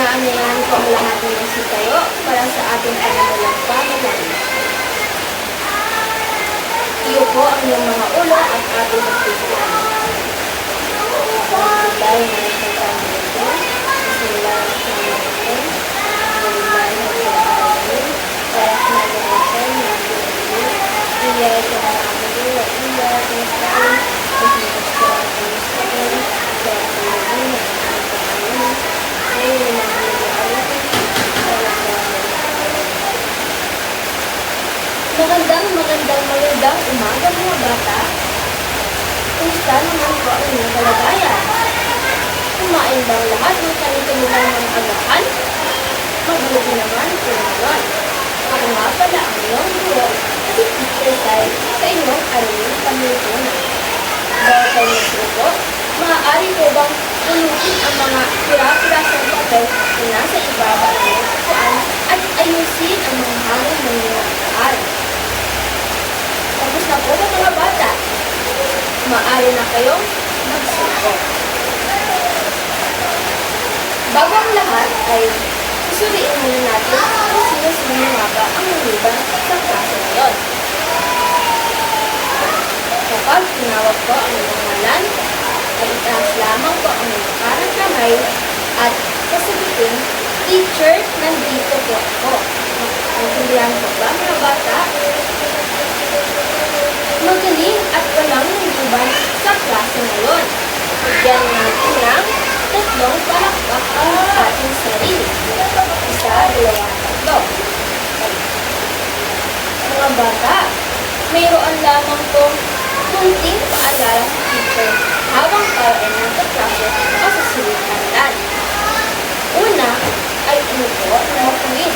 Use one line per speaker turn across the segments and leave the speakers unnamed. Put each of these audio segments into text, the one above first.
Inaanyayahan ko ang lahat ng nasitayo para sa ating panamulang pamalan. Iyo po ang iyong mga ulo at ating magpisiyan. Pagkakit tayo ng isang pamalan, isimulan ang pamalan, malimay ng pagkakaroon, para sa nalalasan ng pagkakaroon, iyay ka na amalo at iyay ka na sa akin, at nagkasura ka na sa akin, kaya sa lahat ng pagkakaroon, ngayon na Magandang umaga mga bata. Kumusta naman po ang inyong kalagayan? Kumain ba ang lahat ng kanilang mga agahan? Mabuti naman po ngayon. Ako nga pala ang iyong guro at si Teacher Sai sa inyong araling pamilipunan. Bago kayo nagsuko, maaari po bang unutin ang mga pira-pirasang papel na nasa ibaba ng iyong upuan at ayusin ang mga hangin ng iyong upuan? Tapos na po mga bata. Maaari na kayong magsuko. Bago ang lahat ay susuriin muna natin kung sino-sino nga ba ang naliban sa klase ngayon. Kapag tinawag ko ang inyong ngalan, ay itaas lamang po ang inyong parang kamay at sasabihin, "Teacher, nandito po ako." Naintindihan po ba mga bata? Magaling at walang nangguban sa klase ngayon. Bigyan natin ng 3 palakpak ang ating sarili. 1, 2, 3. Mga bata, mayroon lamang pong kunting paalala sa teacher habang tayo ay nasa klase o sa silid-aralan. Una ay umupo na matuwid.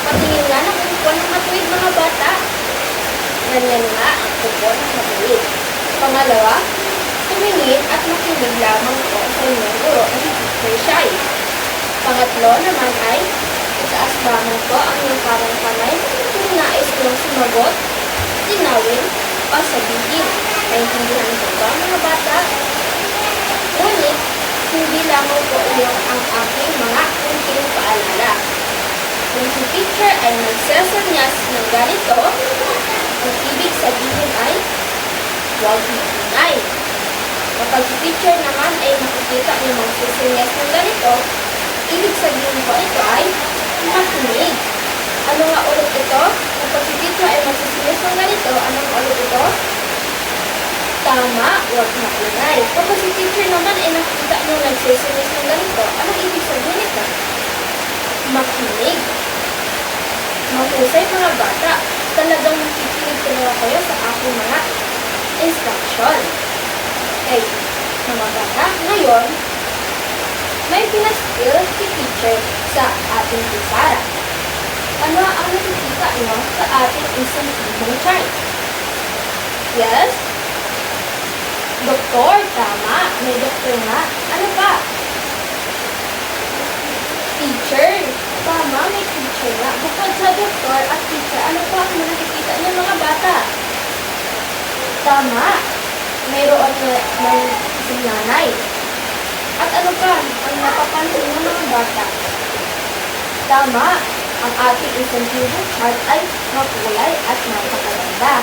Patingin nga ng upo ng matuwid mga bata. Ganyan nga ang upo ng matuwid. Pangalawa, tumingin at makinig lamang po sa inyong guro at Teacher Sai. Pangatlo naman ay itaas lamang po ang iyong parang kamay kung nais kong sumagot, tinawin, o sabihin. Naintindihan ko ba mga bata? Ngunit, hindi lamang po iyon ang aking mga kunting paalala. Kung si teacher ay nagsasanyas ng ganito, ang ibig sabihin ay huwag maingay. Kapag si teacher naman ay nakikita ng magsasanyas ng ganito, ibig sabihin ko ito ay makinig. Ano nga ulit ito? Kapag si teacher ay magsasanyas ng ganito, ano nga ulit ito? Tama, huwag maingay. Kapag si teacher naman ay nakikita ng nagsasanyas ng ganito, anong ibig sabihin ito? Makinig. Mahusay mga bata, talagang makikinig talaga kayo sa aking mga instruction. Okay, mga bata, ngayon, may pinaskill si teacher sa ating pizarra. Ano ang nakikita nyo sa ating isang tibong chart? Yes? Doktor, tama. May doktor nga. Ano pa? Teacher. Tama, may teacher nga. Bukod sa doktor at teacher, ano pa ang nakikita niyo mga bata? Tama. Mayroon ng isang nanay. At ano pa ang napapansin ng mga bata? Tama. Ang ating isang tibong chart ay makulay at napakaganda.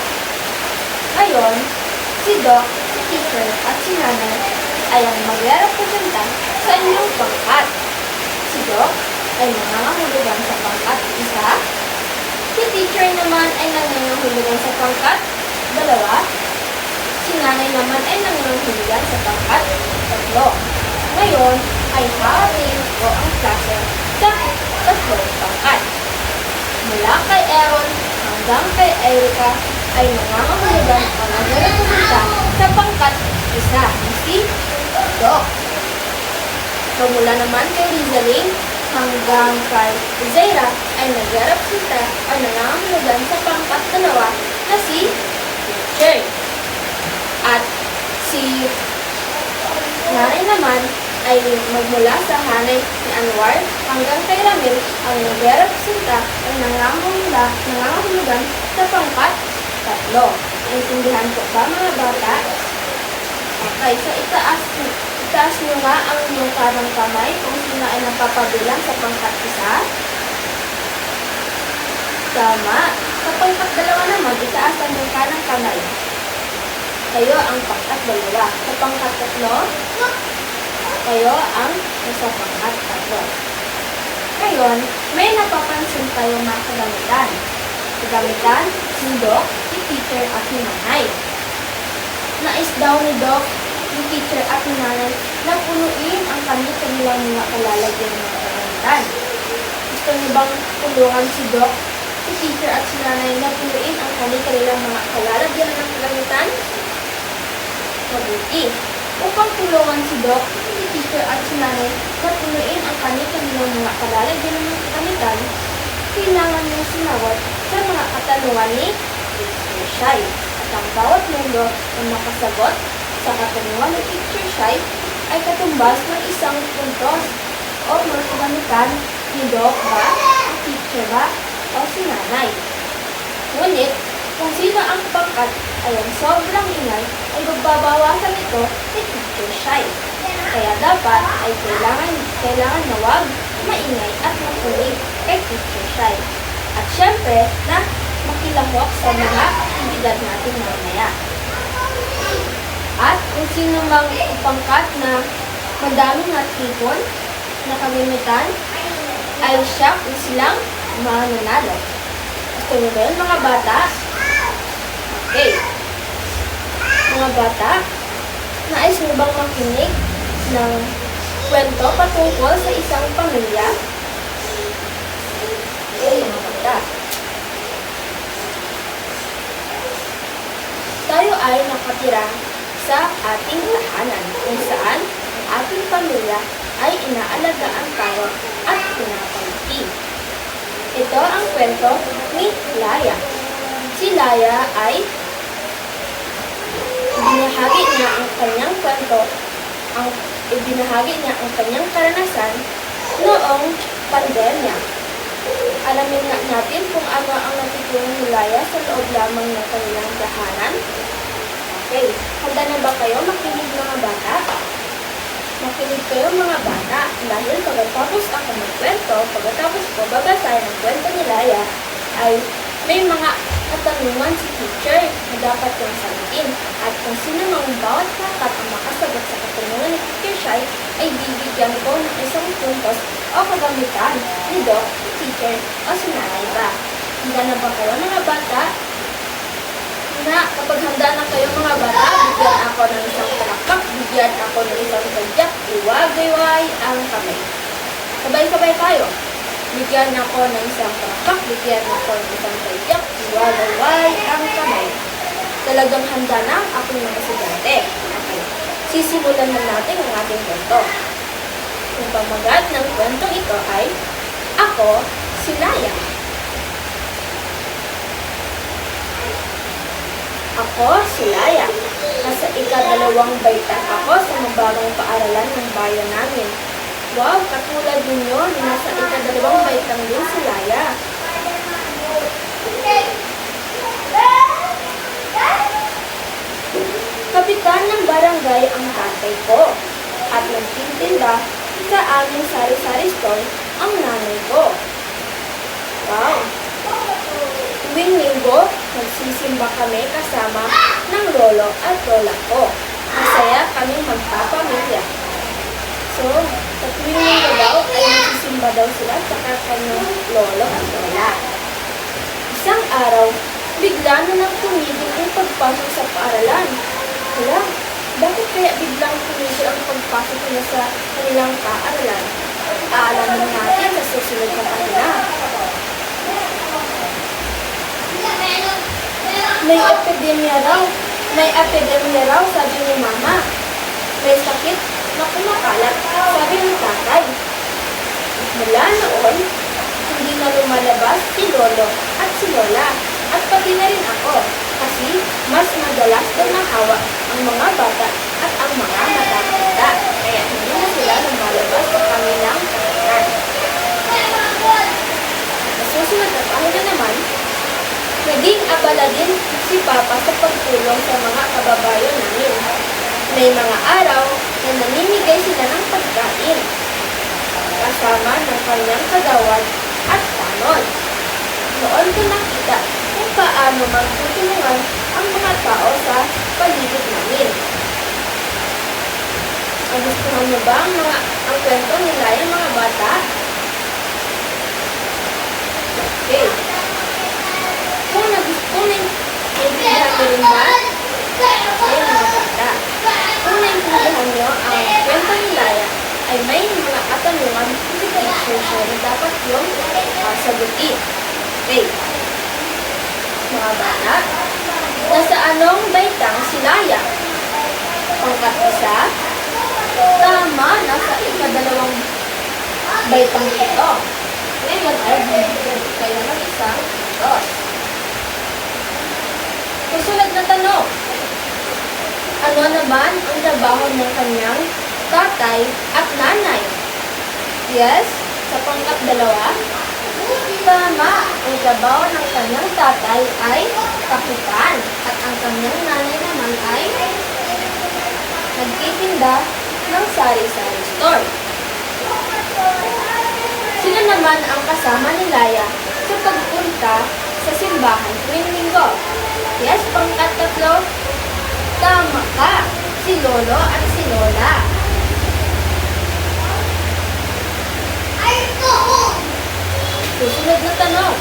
Ngayon, si Doc, si teacher at si nanay ay ang magre-representa sa inyong pangkat. Si Doc ay nangangahulugan sa pangkat 1. Si teacher naman ay nangangahulugan sa pangkat 2. Si nanay naman ay nangangahulugan sa pangkat 3. Ngayon ay hahatiin ko ang klase sa 3 pangkat. Mula kay Aaron hanggang kay Erica ay nangangahulugan o nagre-representa sa pangkat 1 si Doc. Mula naman kay Rizalyn hanggang kay Zaira ay nagre-representa o nangangahulugan sa pangkat 2 na si teacher. At si nanay naman ay magmula sa hanay ni Anwar hanggang kay Ramil ang nagre-representa o nangangahulugan sa pangkat 3. Naintindihan ko ba mga bata? Okay, so itaas Itaas nyo nga ang inyong kanang kamay kung sino ay napapabilang sa pangkat 1. Tama. Sa pangkat 2 naman, itaas ang inyong kanang kamay. Kayo ang pangkat 2. Sa pangkat 3, kayo ang nasa pangkat 3. Ngayon, may napapansin tayo mga kagamitan. Kagamitan, ni Doc, ni teacher at ni nanay. Nais daw ni Doc, ni teacher at ni nanay na punuin ang kanilang mga kalalagyan ng kagamitan. Gusto niyo bang tulungan si Doc, si teacher at si nanay na punuin ang kanilang mga kalalagyan ng kagamitan? Mabuti. Upang tulungan si Doc, si teacher at si nanay na punuin ang kanilang mga kalalagyan ng kagamitan, kailangan niyong sinawat sa mga katanungan ni Teacher Shai. At ang bawat membro na makasagot sa katanungan ni Teacher Shai ay katumbas ng isang puntos o mga kagamitan ni Doc ba, teacher ba, o si nanay. Ngunit, kung sino ang pangkat ay ang sobrang ingay, ay magbabawasan ito ni Teacher Shai. Kaya dapat ay kailangan na wag maingay at makulit kay Teacher Shai. At syempre na makilahok sa mga aktividad natin mamaya. At kung sino mang pangkat na madaming natipon na kagamitan, ay siya kung silang mananalo. Gusto nyo ba yun, mga bata? Okay. Mga bata, nais mo bang makinig ng kwento patungkol sa isang pamilya? Okay, mga bata. Tayo ay nakatira sa ating tahanan kung saan ang ating pamilya ay inaalagaan tayo at pinapalaki. Ito ang kwento ni Laya. Si Laya ay ibinahagi niya ang kanyang kwento, ibinahagi niya ang kanyang karanasan noong pandemya. Alamin nga natin kung ano ang natutunan ni Laya sa loob lamang ng kanilang tahanan. Okay, handa na ba kayo makinig mga bata? Makinig kayo mga bata dahil pagkatapos ako magkwento, pagkatapos ko babasahin ang kwento ni Laya, ay may mga katanungan si teacher na dapat kong sagutin. At kung sino mang bawat pangkat ang makasagot sa katanungan ni Teacher Shai, ay bibigyan ko ng isang puntos o kagamitan ni Doc, teacher o si nanay ba. Handa na ba kayo mga bata? Na kapag handa na kayo mga bata, bigyan ako ng isang palakpak, bigyan ako ng isang tagyak, iwagayway ang kamay. Sabay-sabay tayo. Bigyan ako ng isang palakpak, bigyan ako ng isang tagyak, iwagayway ang kamay. Talagang handa na ang aking mga estudyante. Okay. Sisimulan na natin ang ating kwento. Ang pamagat ng kwentong ito ay Ako, si Laya. Ako, si Laya. Nasa ika-2 baitang ako sa mababang paaralan ng bayan namin. Wow, katulad ninyo na nasa ika-2 baitang din si Laya. Kapitan ng barangay ang tatay ko at nagtitinda sa aming sari-sari store ang nanay ko. Wow! Tuwing linggo, nagsisimba kami kasama ng lolo at lola ko. Masaya kaming magpapamilya. So, sa tuwing linggo daw ay nagsisimba daw sila sa kanyang lolo at lola. Isang araw, bigla na nang tumigil ang pagpasok sa paaralan. Wala, bakit kaya biglang tumigil ang pagpasok nila sa kanilang paaralan? Aalamin natin sa susunod na pagina. May epidemya raw, sabi ni Mama. May sakit na kumakalat, sabi ng tatay. Mula noon, hindi na lumalabas si Lolo at si Lola, at pati na rin ako, kasi mas madalas daw nahawa ang mga bata at ang mga matatanda, kaya hindi na sila lumalabas sa kanilang tahanan. Sa susunod na pahina naman, naging abala din si Papa sa pagtulong sa mga kababayan namin. May mga araw na namimigay sila ng pagkain, kasama ng kanyang kagawad at tanod. Noon ko nakita kung paano magtutulungan ang mga tao sa paligid namin. Nagustuhan niyo ba ang kwento nila yung mga bata? Okay. Kung naintindihan niyo rin ba? Okay, mga bata. Kung naintindihan niyo ang kwento ni Laya, ay may mga katanungan physical exercise na dapat yung sagutin. Okay. Mga bata, nasa anong baitang si Laya? Pangkat-isa? Tama, nasa ikadalawang baitang ito. Ngayon ay bibigyan kayo ng isang dos. Susunod na tanong. Ano naman ang trabaho ng kanyang tatay at nanay? Yes, sa pangkat-dalawa. Tama, ang trabaho ng kanyang tatay ay kapitan at ang kanyang nanay naman ay nagtitinda ng sari-sari store. Sino naman ang kasama ni Laya sa pagpunta sa simbahan tuwing linggo? Yes, pangkat-tatlo. Tama ka, si Lolo at si Lola. Susunod na tanong.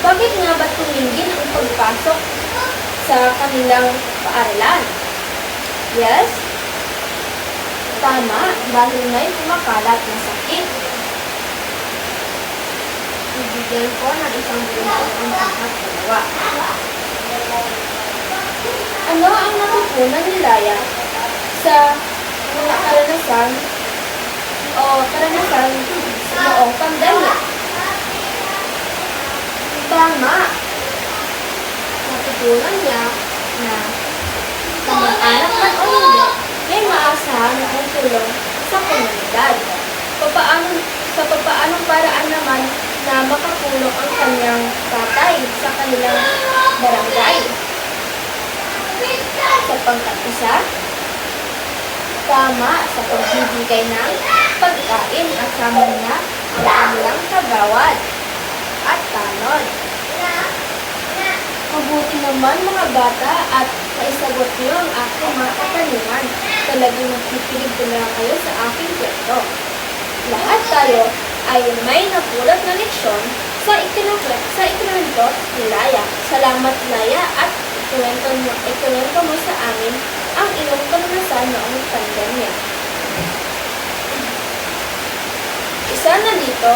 Bakit nga ba tumingin ang pagpasok sa kanilang paaralan? Yes? Tama, dahil may kumakalat na sakit. Ibigyan ko ng isang punto ang pangkat-dalawa. Ano ang natutunan ni Laya sa mga karanasan noong pandemya? Tama. Natutunan niya na kamag-anak man o hindi, may maasahan ng tulong sa komunidad. Sa papaanong paraan naman na makatulong ang kanyang tatay sa kanilang barangay. Sa pangkat-isa, tama sa pagbibigay ng pagkain kasama niya ang kanilang kagawad at tanod. Mabuti naman mga bata at naisagot niyo ang aking mga katanungan. Talagang magkikinig talaga kayo sa aking kwento. Lahat tayo ay may napulot na leksyon sa ikinuwento ni Laya. Salamat Laya at ikinuwento mo sa amin ang iyong karanasan noong pandemya. Isa na dito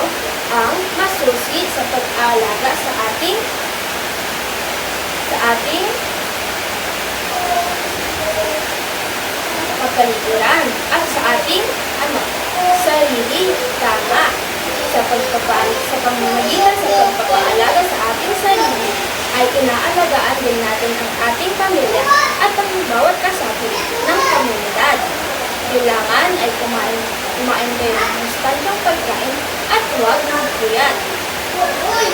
ang masusi sa pag-aalaga sa ating kapaligiran at sa ating sarili. Tama. Sa pamamagitan sa pagpapaalaga sa ating sarili ay inaalagaan din natin ang ating pamilya at ang bawat kasapi ng komunidad. Kailangan ay kumain kayo ng mustansang pagkain at huwag ng puyat.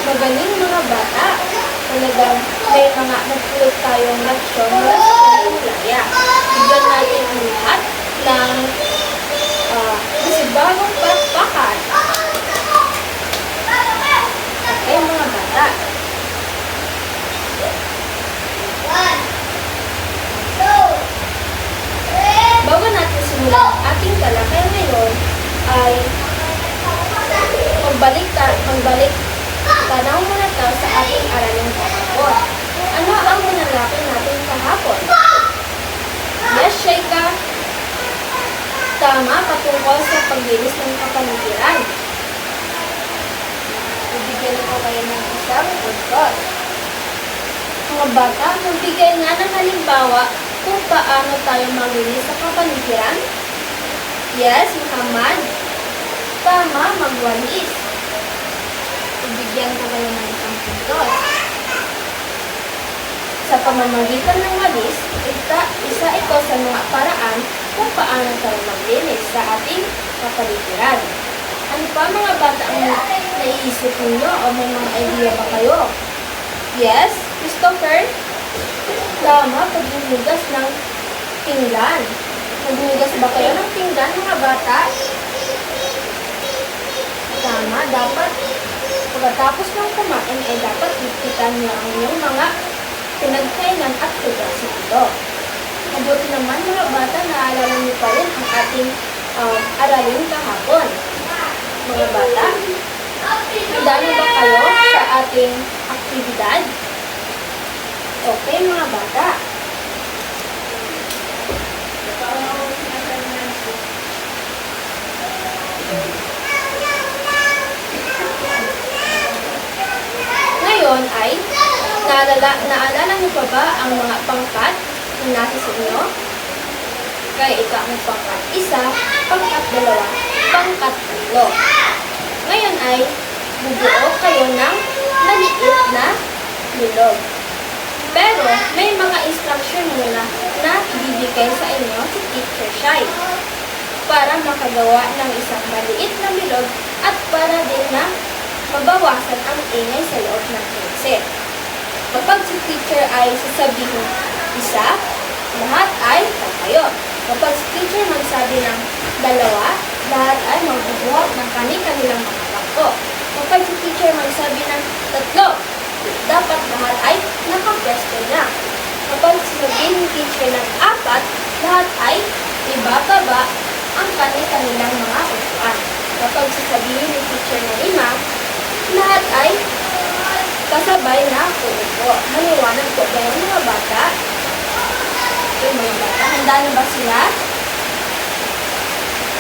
Magaling mga bata. Talagang may mga nagpulot tayong leksyon mula sa Laya. Bigyan natin ang lahat ng bagong pakpakan. Okay mga bata. Bago natin simulan ang ating talakay ngayon ay magbalik tanaw muna tayo sa ating aralin kahapon. Ano ang nanalakay natin kahapon? Yes, Shaika. Tama, patungkol sa paglinis ng kapaligiran. Bibigyan ko kayo ng isang podcast. Mga bata, magbigay nga ng halimbawa kung paano tayo maglinis sa kapaligiran. Yes, Muhammad. Tama, magwalis. Bibigyan ko kayo ng isang puntos. Sa pamamagitan ng walis, isa ito sa mga paraan kung paano tayo maglinis sa ating kapaligiran. Ano pa mga bata ang naiisip ninyo o may mga idea ba kayo? Yes, Christopher? Tama, paghuhugas ng pinggan. Naghugas ba kayo ng pinggan, mga bata? Tama, dapat pagkatapos ng kumain ay dapat ipitan niyo ang inyong mga pinagkainan at hugasin ito. Mabuti naman, mga bata, naalala niyo pa rin ang ating aralin kahapon. Mga bata, handa na ba kayo sa ating aktibidad? Okay, mga bata. Ngayon ay, naalala niyo pa ba ang mga pangkat na nasa sa inyo? Kaya ito ang pangkat 1, pangkat 2, pangkat 3. Ngayon ay, bubuo kayo ng maliit na bilog. Pero, may mga instruction muna na ibibigay sa inyo si Teacher Shai para makagawa ng isang maliit na bilog at para din na mabawasan ang ingay sa loob ng klase. Kapag si teacher ay sasabihin 1, lahat ay tatayo. Kapag si teacher magsabi ng 2, lahat ay magbubuhat ng kani-kanilang mga bangko. Kapag si teacher magsabi ng 3, dapat lahat ay nakapwesto na. Kapag sasabihin ni teacher ng 4, lahat ay ibababa ang kani-kanilang mga upuan. Kapag sasabihin ni teacher ng 5, lahat ay kasabay na uupo. Maliwanag po ba yung mga bata? Yung mga bata, handa na ba sila?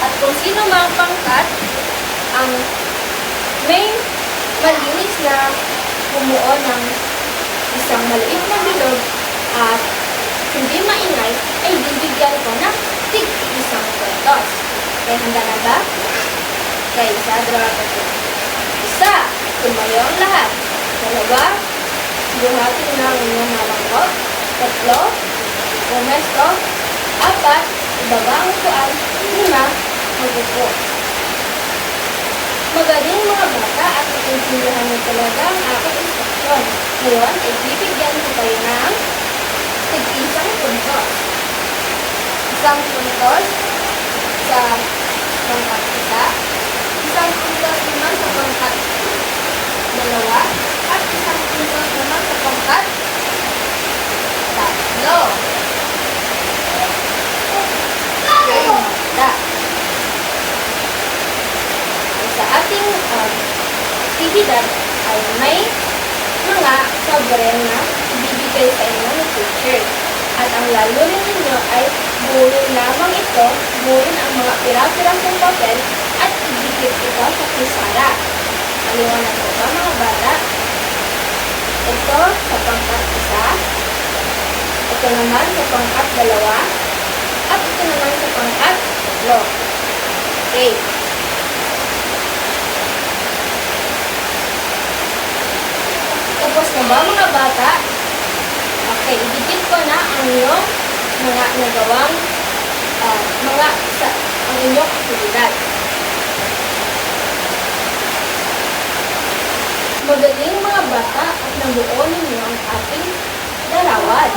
At kung sino mga pangkat ang may malinis na bumuo ng isang maliit na bilog at hindi maingay, ay bibigyan ko ng tig 1 pesos. Kaya handa na ba? Kaya 1, 2, 3. Tumayo ang lahat. 2, buhatin na ang inyong malangkot. 3, pumesto. 4, ibaba ang upuan. 5, magupo. Magaling, mga bata, at naintindihan niyo talaga ang aking instruksyon. Ngayon, ay bibigyan ko kayo ng tig-1 puntos. 1 puntos sa pangkat 1, 1 puntos naman sa pangkat 2, at 1 puntos naman sa pangkat 3. Okay, mga. Sa ating aktibidad ay may mga sobre na ibibigay sa inyo ng teacher. At ang lalulin ninyo ay buuin lamang ito, buuin ang mga pira-pirasong papel at ibigay ito sa kusara. Maliwanag po ba, mga bata? Ito sa pangkat 1, ito naman sa pangkat 2, at ito naman sa pangkat 3. Okay. Tapos na ba, mga bata? Okay, idikit ko na ang inyong mga nagawang ang inyong aktibidad. Magaling, mga bata, at nabuo ninyo ang ating larawan.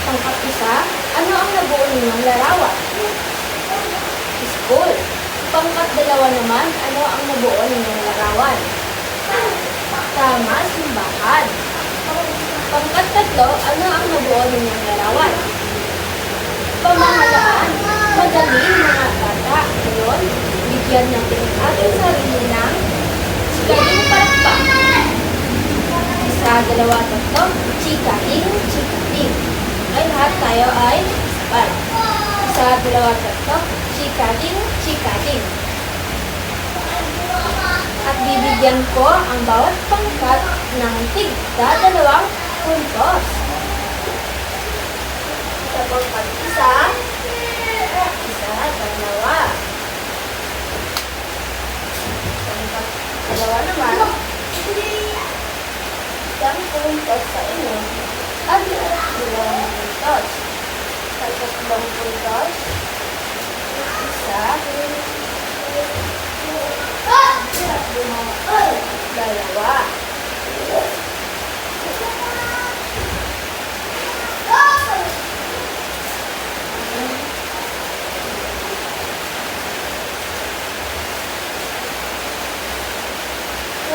Pangkat 1, ano ang nabuo ninyong larawan? School. Pangkat 2 naman, ano ang nabuo ninyong larawan? Tama, simbahan. Pangkat 3, ano ang nabuo ninyong larawan? Pamahalaan. Magaling, mga bata. Ngayon, bigyan natin ang ating sarili ng sikaling palakpak. 1, 2, 3, chikating, chikating. Ay, lahat tayo ay sabay. 1, 2, 3, chikating, chikating. At bibigyan ko ang bawat pangkat ng tig-2 puntos. Sa pangkat 1, 2. Pangkat 2 naman, 1 puntos sa inyo at 2 puntos. Sa 3 puntos, 1, 2.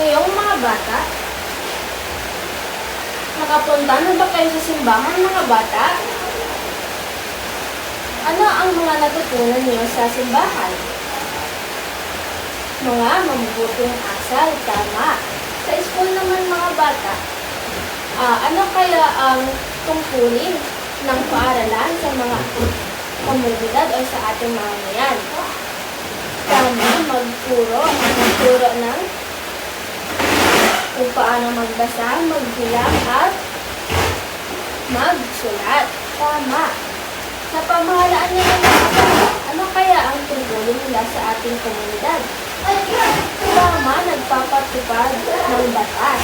Ngayong mga bata, nakapunta na ba kayo sa simbahan, mga bata? Ano ang mga natutunan niyo sa simbahan? Mga mabubuting asal, tama. Sa school naman, mga bata, ano kaya ang tungkulin ng paaralan sa mga komunidad o sa ating mamamayan? Tama, magturo ng kung paano magbasa, magbilang at magsulat. Tama. Sa pamahalaan nila ng mga ano kaya ang tungkulin nila sa ating komunidad? Tama, nagpapatupad ng batas.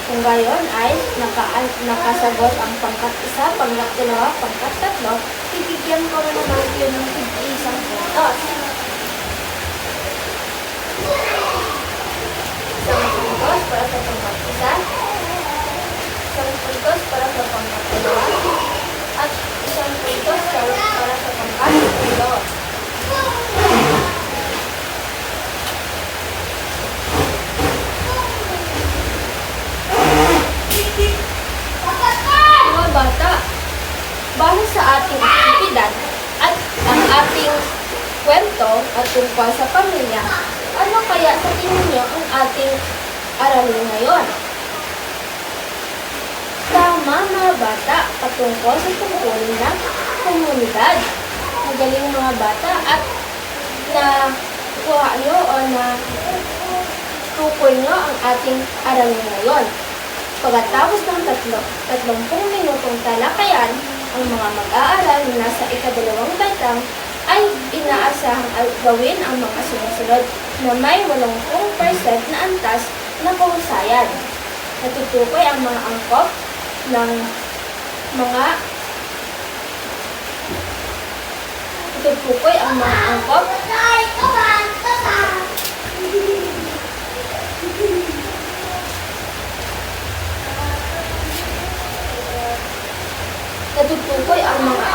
Kung gayon ay nakasagot ang pangkat-1, pangkat-2, pangkat-3, bibigyan ko na naman yun ng isang puntos. Isang puntos para sa pangkat-1, isang puntos para sa pangkat-2, at isang puntos para sa pangkat-3. Mga bata, base sa ating aktibidad at ang ating kwento at tungkol sa pamilya, ano kaya sa tingin niyo ang ating aralin ngayon? Tama, mga bata, patungkol sa tungkulin ng komunidad. Magaling mga bata at nakuha nyo o na tukoy nyo ang ating aralin ngayon. Pagkatapos ng 30 minutong talakayan, ang mga mag-aaral na nasa ika-2 batang ay inaasahang gawin ang mga sumusunod na may 80% na antas na kahusayan. Natutukoy ang mga angkop ng mga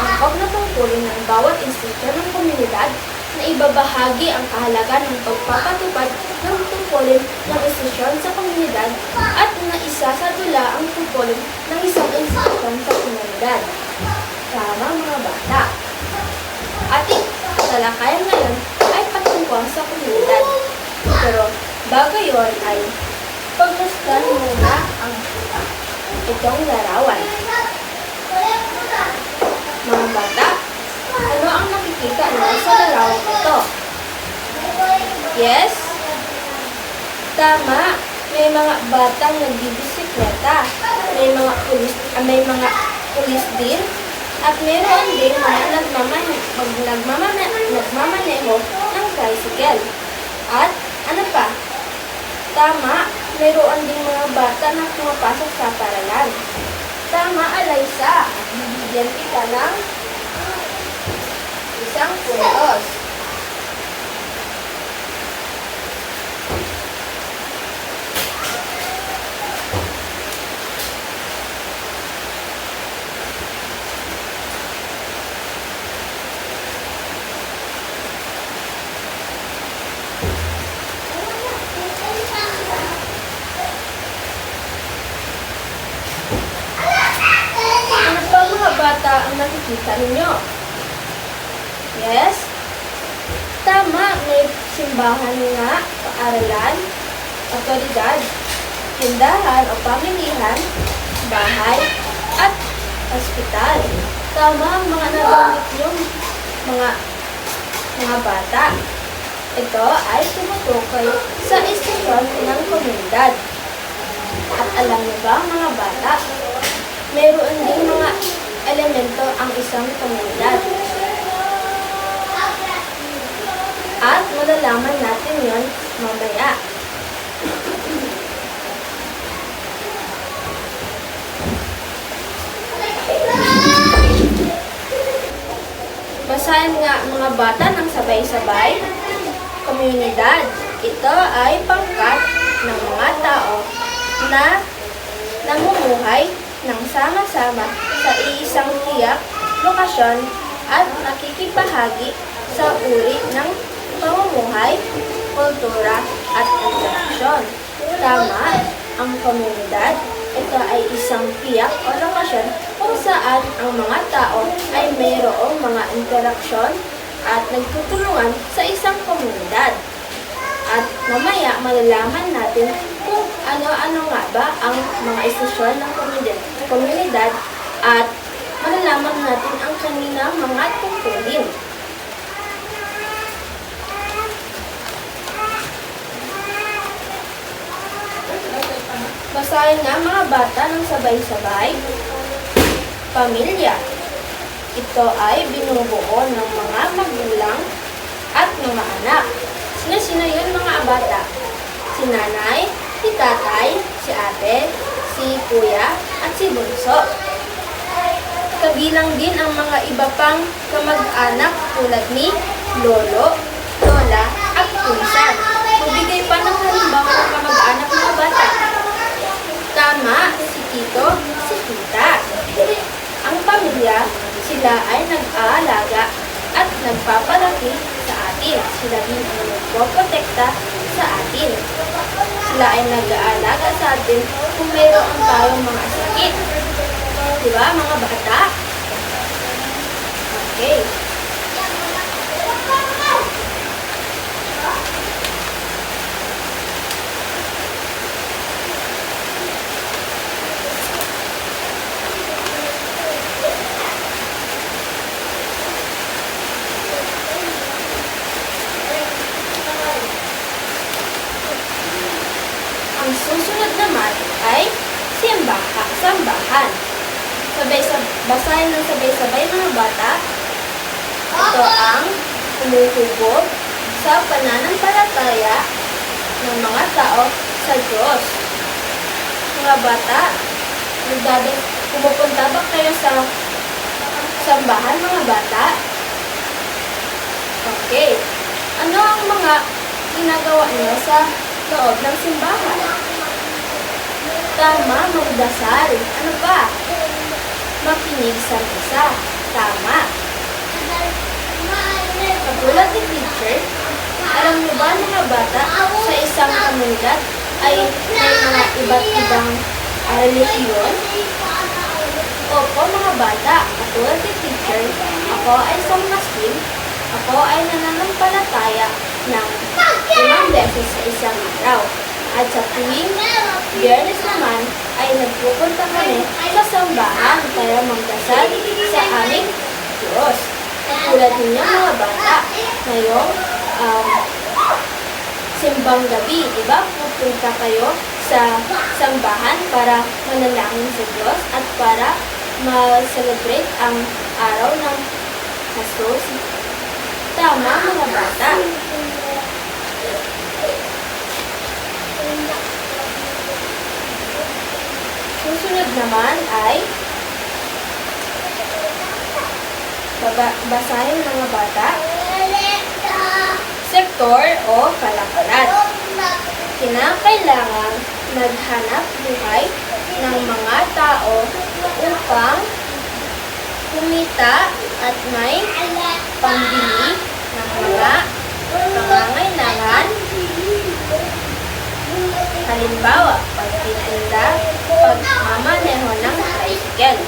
angkop na tungkulin ng bawat instruktor ng komunidad na ibabahagi ang kahalagahan ng pagpapatupad ng tungkulin ng instruksyon sa komunidad at na isasadula ang tungkulin ng isang instruksyon sa komunidad. Tama, mga bata. Ating talakayan ngayon ay patungkol sa komunidad. Pero bago yun ay pagmasdan muna ang itong larawan. Mga bata, ano ang nakikita niyo sa larawan ito? Yes? Tama, may mga batang nagbibisikleta, may mga pulis din, at meron din mga nagmamaneho ng tricycle. At ano pa? Tama, meron din mga bata na pumapasok sa paaralan. Tama, Alaysa. Bibigyan kita ng isang puntos. Bata ang nakikita ninyo. Yes? Tama, may simbahan nga, paaralan, otoridad, tindahan o pamilihan, bahay, at ospital. Tama ang mga nabanggit yung mga bata. Ito ay tumutukoy sa istasyon ng komunidad. At alam niyo ba, mga bata, mayroon din mga elemento ang isang komunidad. At malalaman natin yon mamaya. Basahin nga mga bata ng sabay-sabay. Komunidad. Ito ay pangkat ng mga tao na namumuhay ng sama-sama sa iisang tiyak, lokasyon at nakikibahagi sa uri ng pamumuhay, kultura at interaksyon. Tama, ang komunidad, ito ay isang tiyak o lokasyon kung saan ang mga tao ay mayroong mga interaksyon at nagtutulungan sa isang komunidad. At mamaya malalaman natin kung ano-ano nga ba ang mga istasyon ng komunidad at malalaman natin ang kanilang mga tungkulin. Basahin nga mga bata ng sabay-sabay. Pamilya. Ito ay binubuo ng mga magulang at mga anak. Sino-sino yun mga bata? Si nanay, si tatay, si ate, si kuya, at si bunso. Kabilang din ang mga iba pang kamag-anak tulad ni lolo, lola, at pinsan. Magbigay pa ng halimbawa ng kamag-anak mga bata. Tama, si tito, si tita. Ang pamilya, sila ay nag-aalaga at nagpapalaki sa atin. Sila din ang nagpoprotekta sa atin. Sila ay nag-aalaga sa atin kung mayroon tayong mga sakit. Diba mga bata? Okay. Ang susunod naman ay sambahan. Basahin ng sabay-sabay mga bata. Ito ang humuhubog sa pananampalataya ng mga tao sa Diyos. Mga bata, pumupunta ba kayo sa sambahan mga bata? Okay. Ano ang mga ginagawa niyo sa loob ng simbahan? Tama, magdasal. Ano pa? Makinig sa misa. Tama. Katulad ni teacher, alam niyo ba mga bata, sa isang komunidad ay may mga iba't ibang relihiyon? Opo mga bata, katulad ni teacher, ako ay isang Muslim, ako ay nananampalataya ng 5 beses sa isang araw. At sa tuwing Biyernes naman ay nagpupunta kami sa sambahan para magdasal sa aming Diyos. Katulad ninyo mga bata, ngayong simbang gabi, diba? Pupunta kayo sa sambahan para manalangin sa Diyos at para ma-celebrate ang araw ng Jesus. Tama mga bata. Susunod naman ay basahin mga bata. Sektor o kalakalan. Kinakailangan maghanap buhay ng mga tao upang kumita at may pambili ng mga pangangailangan. Halimbawa, pagtitinda, pagmamaneho ng tricycle.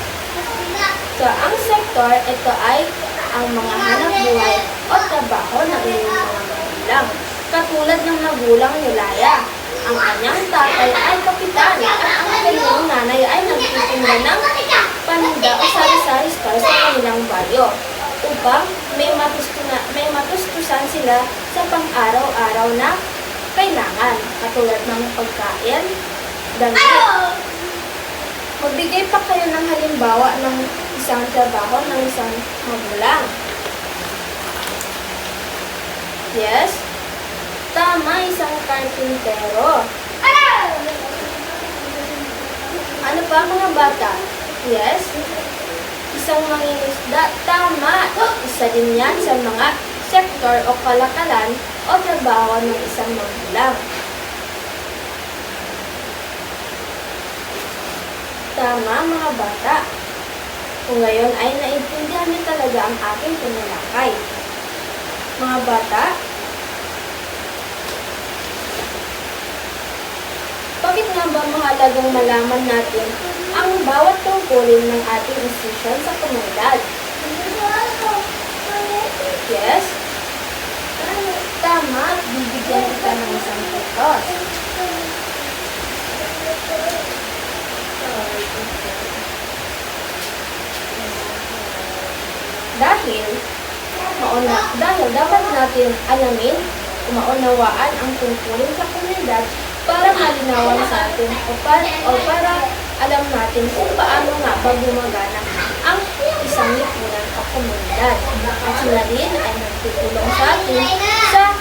So, ang sektor, ito ay ang mga hanap buhay o trabaho ng inyong mga magulang. Katulad ng magulang ni Laya, ang kanyang tatay ay kapitan at ang kanyang nanay ay nagtitinda ng paninda o sari-sari store sa kanilang baryo upang may matustusan sila sa pang-araw-araw na kailangan, katulad ng pagkain, damit. Magbigay pa kayo ng halimbawa ng isang trabaho ng isang magulang. Yes? Tama, isang karpintero. Ano pa mga bata? Yes? Isang mangingisda. Tama! Isa din yan sa mga sektor o kalakalan o trabaho ng isang magulang. Tama mga bata. Kung ngayon ay naintindihan niyo talaga ang aking pinalakay. Mga bata, ba mahalagang malaman natin ang bawat tungkulin ng ating institusyon sa komunidad? Yes? Tama, bibigyan kita ng isang puntos. Dahil dapat natin alamin o maunawaan ang tungkulin sa komunidad para malinawan sa atin o para alam natin kung paano nga ba gumagana ang isang lipunan o komunidad. At sila din ay nagtutulong sa atin sa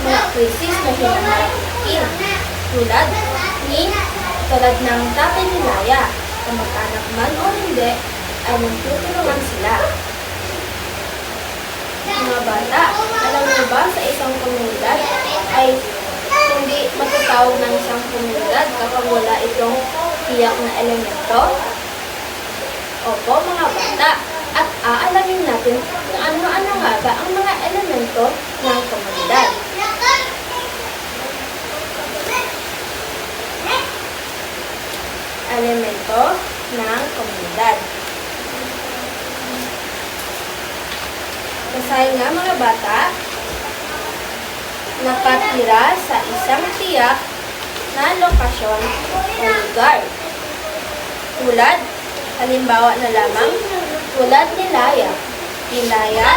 mga krisis na hinaharapin tulad ng tatay ni Laya, kamag-anak man o hindi, ay nagtutulungan sila. Mga bata, alam niyo ba sa isang komunidad ay hindi matatawag ng isang komunidad kapag wala itong tiyak na elemento? Opo mga bata, at aalamin natin kung ano-ano nga ba ang mga elemento ng komunidad. Elemento ng komunidad. Basahin nga mga bata, nakatira sa isang tiyak na lokasyon o lugar. Tulad, halimbawa na lamang, tulad ni Laya. Si Laya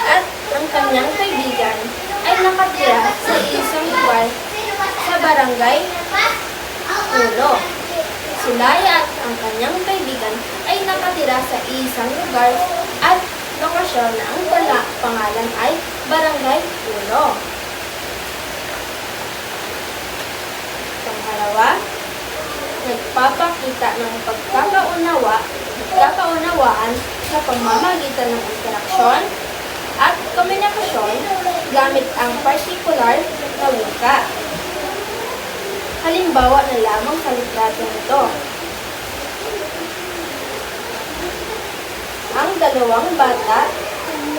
at ang kanyang kaibigan ay nakatira sa isang lugar sa barangay Uno. Si Laya at ang kanyang kaibigan ay nakatira sa isang lugar at lokasyon na ang pangalan ay Barangay Uno. Pangalawa, nagpapakita ng pagkakaunawaan sa pamamagitan ng interaksyon at komunikasyon gamit ang partikular na wika. Halimbawa na lamang sa litratong ito. Ang dalawang bata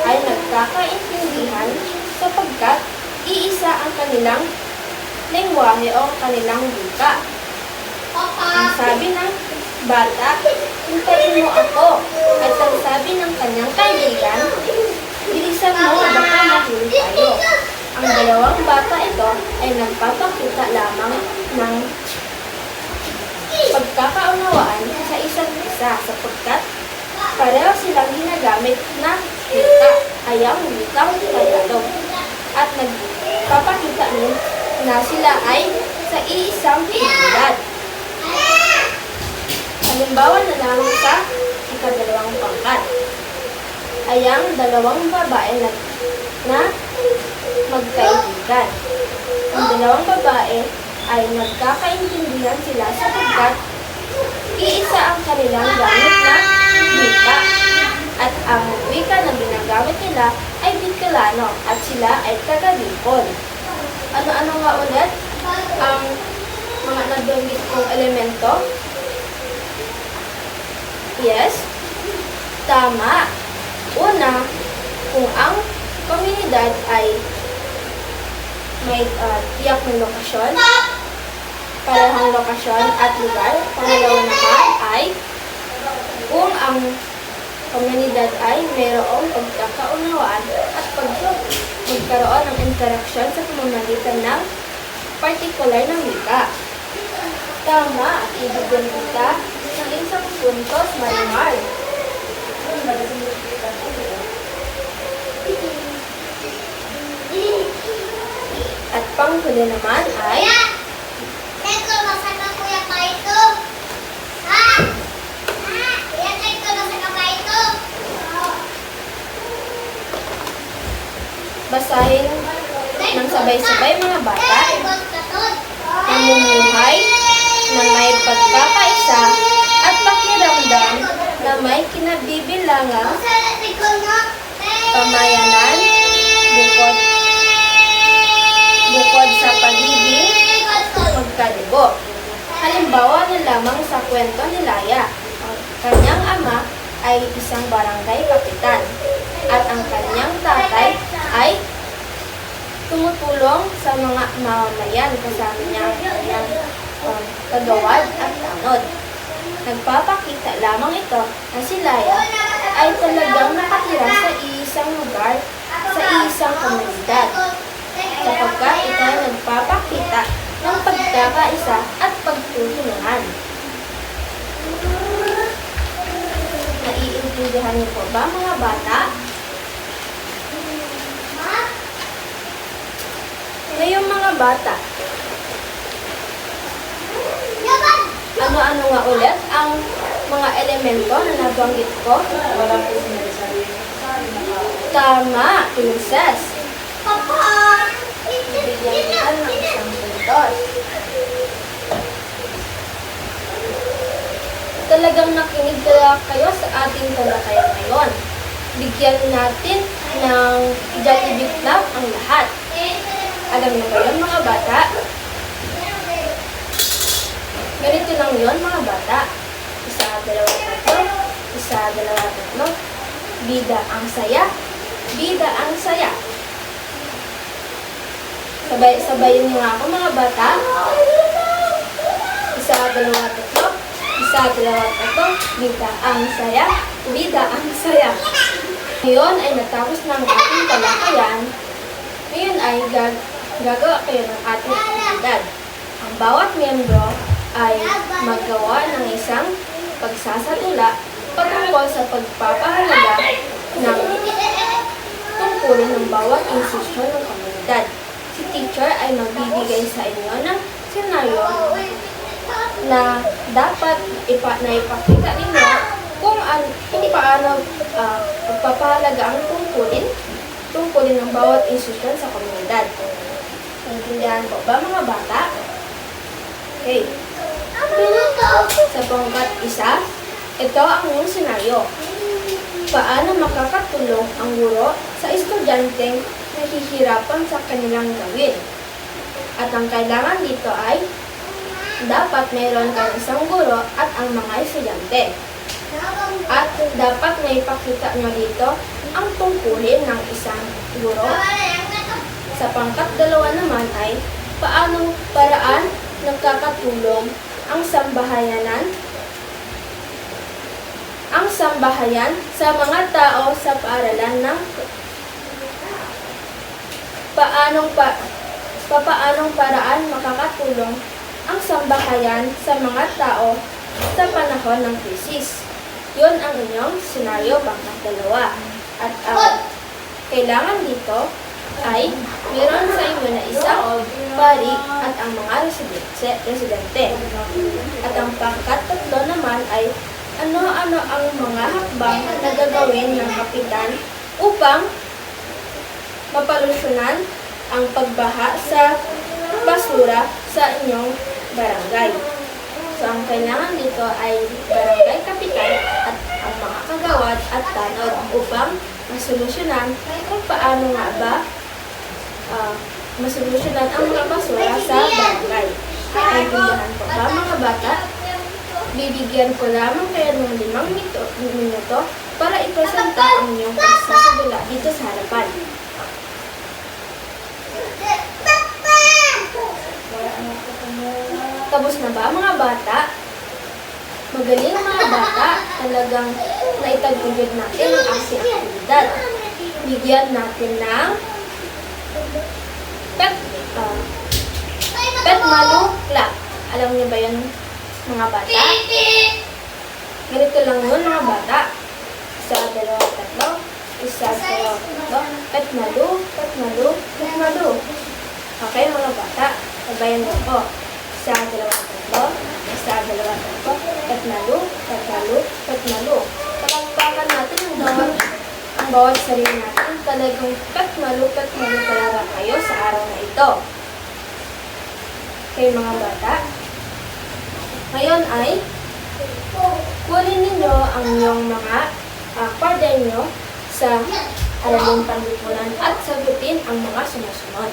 ay nagkakaintindihan sapagkat iisa ang kanilang lengguwahe o kanilang wika. Ang sabi ng bata, hintayin mo ako. At ang sabi ng kanyang kaibigan, bilisan mo, baka mahuli tayo. Ang dalawang bata ito ay nagpapakita lamang ng pagkakaunawaan sa isa't isa sapagkat pareho silang ginagamit na wika ay ang wikang Tagalog. At nagpapakita din na sila ay sa iisang komunidad. Halimbawa na lang sa ikadalawang pangkat ay ang dalawang babae na magkaibigan. Ang dalawang babae ay nagkakaintindihan sila sapagkat iisa ang kanilang gamit na wika at ang wika na ginagamit nila ay Bicolano at sila ay taga-Bicol. Ano-ano nga ulit ang mga nabanggit kong elemento? Yes, tama. Una, kung ang komunidad ay may tiyak na lokasyon, parehong lokasyon at lugar. Pangalawa naman ay kung ang komunidad ay mayroong pagkakaunawaan at magkaroon ng interaksyon sa pamamagitan ng partikular na wika. Tama, at ibigyan kita ng isang puntos, Marimar. At panghuli naman ay basahin ng sabay-sabay mga bata. Namumuhay na may pagkakaisa at pakiramdam na may kinabibilangang pamayanan bukod sa pagiging magkalibo. Halimbawa na lamang sa kwento ni Laya, ang kanyang ama ay isang barangay kapitan at ang kanyang tatay ay tumutulong sa mga mamamayan kasama niya ang kanyang kagawad at tanod. Nagpapakita lamang ito na si Laia ay talagang nakatira sa isang lugar, sa isang komunidad, sapagkat ito ay nagpapakita ng pagkakaisa at pagtutulungan. Naiintindihan niyo po ba, mga bata? Ngayong mga bata, ano-ano nga ulit ang mga elemento na nabanggit ko? Tama, princess. Bigyan ng isang puntos. Talagang nakinig kayo sa ating talakaya ngayon. Bigyan natin ng Jollibee Club ang lahat. Alam niyo ba yun, mga bata? Ganito lang yun, mga bata. 1, 2, 3. 1, 2, 3. Bida ang saya. Bida ang saya. Sabayin niyo nga ako, mga bata. 1, 2, 3. 1, 2, 3. Bida ang saya. Bida ang saya. Ngayon ay natapos na ang ating talakayan. Ngayon ay gagawa kayo ng ating aktibidad. Ang bawat miyembro ay maggawa ng isang pagsasatula patungkol sa pagpapahalaga ng tungkulin ng bawat institusyon ng komunidad. Si teacher ay magbibigay sa inyo ng senaryo na dapat ipakita ninyo kung paano pagpapahalaga ang tungkulin ng bawat institusyon sa komunidad. Naintindihan po ba, mga bata? Okay. Sa pangkat 1, ito ang iyong senaryo. Paano makakatulong ang guro sa estudyanteng nahihirapan sa kanilang gawin? At ang kailangan dito ay dapat mayroon kang isang guro at ang mga estudyante. At dapat naipakita nyo dito ang tungkulin ng isang guro. Sa pangkat 2 naman ay paanong paraan nagkakatulong ang sambahayan sa mga tao sa paaralan ng paanong paraan makakatulong ang sambahayan sa mga tao sa panahon ng krisis. Yun ang inyong senaryo pangkat 2. At kailangan dito ay meron sa inyo na isang pari at ang mga residente. At ang pangkat 3 naman ay ano-ano ang mga hakbang na gagawin ng kapitan upang mapalusyonan ang pagbaha sa basura sa inyong barangay. So, ang kailangan dito ay barangay kapitan at ang mga kagawad at tanod upang masolusyonan kung paano nga ba masolusyonan ang mga basura sa barangay. Naintindihan po ba, mga bata? Bibigyan ko lamang kayo ng 5 minuto para ipresenta ang inyong pagsasabula dito sa harapan. Tapos na ba, mga bata? Magaling, mga bata. Talagang naitaguyod natin ang ating aktibidad. Bigyan natin ng Pet Malu Club. Alam niyo ba yun, mga bata? Ganito lang yun, mga bata. 1, 2, 3. 1, 2, 3. Pet Malu, Pet Malu, Pet Malu. Okay, mga bata. Sabayan mo po. 1, 2, 3. 1, 2, 3. Pet Malu, Pet Malu, Pet Malu. Palakpakan natin ang bawat sarili natin. Talagang Pet Malu talaga kayo sa araw na ito. Okay, mga bata. Ngayon ay kunin ninyo ang inyong mga kwaderno sa Araling Panlipunan at sagutin ang mga sumusunod.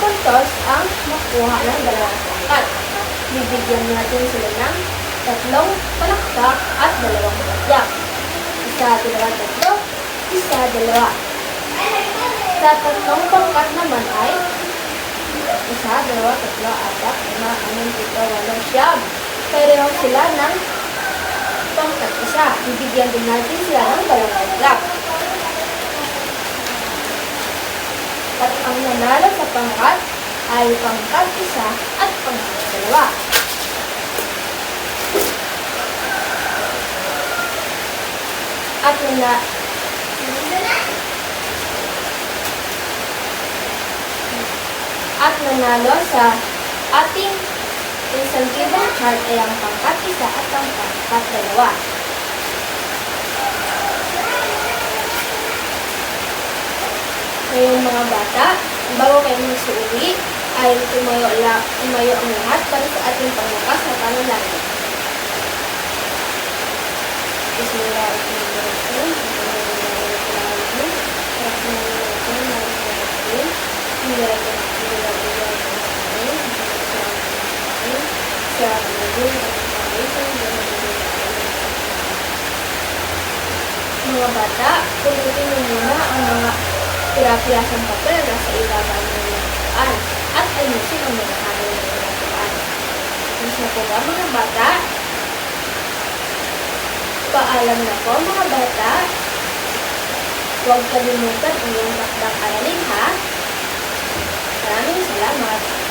puntos ang makuha ng dalawang pangkat. Bibigyan natin sila ng 3 palakpak at 2 padyak. 1, 2, 3, 1, 2. Sa 3 pangkat naman ay 1, 2, 3, 4, 5, 6, 7, 8, 9, 10, 11, 12. Pareho sila ng pangkat 1. Bibigyan din natin sila ng 2 padyak. At ang nanalo sa pangkat ay pangkat 1 at pangkat 2. At nanalo sa ating insentibong chart ay ang pangkat 1 at ang pangkat 2. Ngayong mga bata, bago kayo magsuuwi, ay tumayo ang lahat para sa ating panglakas na panalangin. Mga bata, pulutin mo muna ang mga pira-pirasong papel na sa ibabaw ng laruan at ayusin ang mga hangin ng laruan. Tapos na po ba mga bata? Paalam na po mga bata. Huwag kalimutan ang iyong takdang aralin ha. Maraming salamat.